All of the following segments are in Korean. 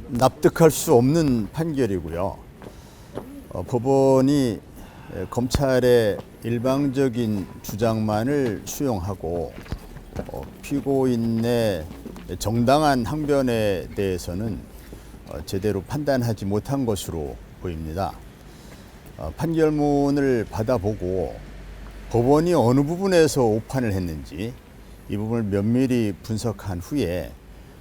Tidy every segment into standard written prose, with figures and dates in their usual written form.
납득할 수 없는 판결이고요. 법원이 검찰의 일방적인 주장만을 수용하고 피고인의 정당한 항변에 대해서는 제대로 판단하지 못한 것으로 보입니다. 판결문을 받아보고 법원이 어느 부분에서 오판을 했는지 이 부분을 면밀히 분석한 후에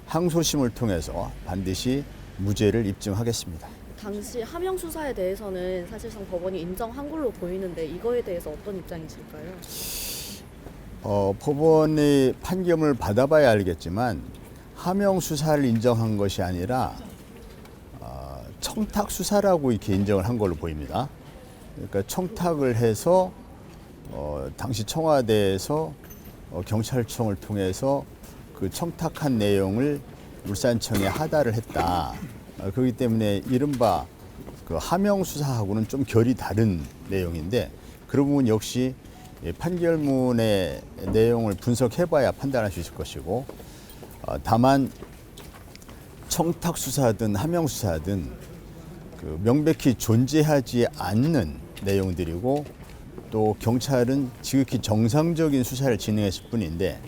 항소심을 통해서 반드시 무죄를 입증하겠습니다. 당시 하명 수사에 대해서는 사실상 법원이 인정한 걸로 보이는데 이거에 대해서 어떤 입장이실까요? 법원의 판결을 받아봐야 알겠지만 하명 수사를 인정한 것이 아니라 청탁 수사라고 이렇게 인정을 한 걸로 보입니다. 그러니까 청탁을 해서 당시 청와대에서 경찰청을 통해서 그 청탁한 내용을 울산청에 하달을 했다. 그렇기 때문에 이른바 그 하명 수사하고는 좀 결이 다른 내용인데 그런 부분 역시 판결문의 내용을 분석해봐야 판단할 수 있을 것이고 다만 청탁 수사든 하명 수사든 그 명백히 존재하지 않는 내용들이고 또 경찰은 지극히 정상적인 수사를 진행했을 뿐인데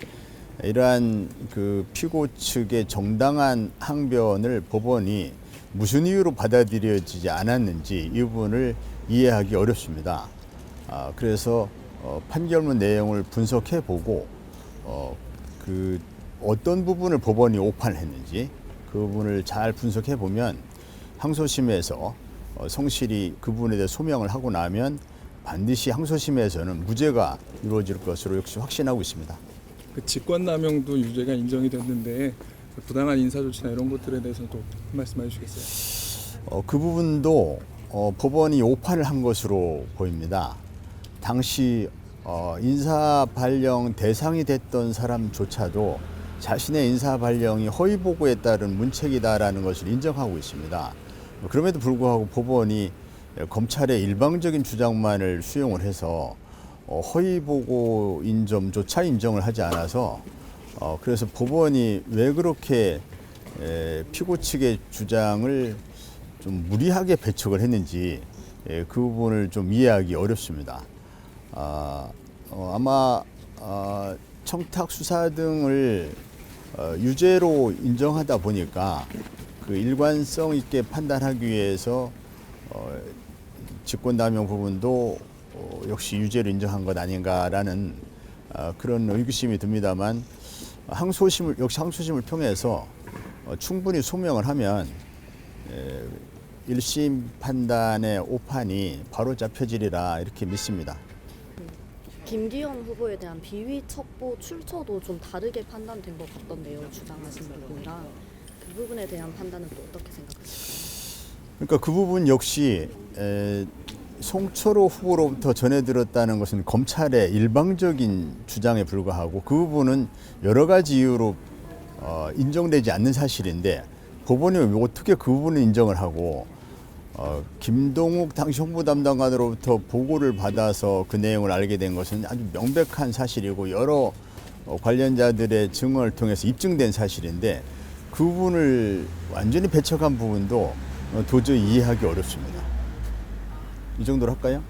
이러한 그 피고 측의 정당한 항변을 법원이 무슨 이유로 받아들여지지 않았는지 이 부분을 이해하기 어렵습니다. 그래서 판결문 내용을 분석해 보고 그 어떤 부분을 법원이 오판을 했는지 그 부분을 잘 분석해 보면 항소심에서 성실히 그 부분에 대해 소명을 하고 나면 반드시 항소심에서는 무죄가 이루어질 것으로 역시 확신하고 있습니다. 그 직권남용도 유죄가 인정이 됐는데 부당한 인사조치나 이런 것들에 대해서는 또 한 말씀 해주시겠어요? 그 부분도 법원이 오판을 한 것으로 보입니다. 당시 인사 발령 대상이 됐던 사람조차도 자신의 인사 발령이 허위 보고에 따른 문책이다라는 것을 인정하고 있습니다. 그럼에도 불구하고 법원이 검찰의 일방적인 주장만을 수용을 해서 허위 보고인 점조차 인정을 하지 않아서 그래서 법원이 왜 그렇게 피고 측의 주장을 좀 무리하게 배척을 했는지 그 부분을 좀 이해하기 어렵습니다. 아마 청탁 수사 등을 유죄로 인정하다 보니까 그 일관성 있게 판단하기 위해서 직권남용 부분도 역시 유죄로 인정한 것 아닌가라는 그런 의구심이 듭니다만 역시 항소심을 통해서 충분히 소명을 하면 1심 판단의 오판이 바로 잡혀지리라 이렇게 믿습니다. 김기현 후보에 대한 비위 첩보 출처도 좀 다르게 판단된 것 같던데요. 주장하신 부분이랑 그 부분에 대한 판단은 또 어떻게 생각하세요? 그러니까 그 부분 역시 송철호 후보로부터 전해 들었다는 것은 검찰의 일방적인 주장에 불과하고 그 부분은 여러 가지 이유로 인정되지 않는 사실인데 법원이 어떻게 그 부분을 인정을 하고 김동욱 당시 홍보 담당관으로부터 보고를 받아서 그 내용을 알게 된 것은 아주 명백한 사실이고 여러 관련자들의 증언을 통해서 입증된 사실인데 그 부분을 완전히 배척한 부분도 도저히 이해하기 어렵습니다. 이 정도로 할까요?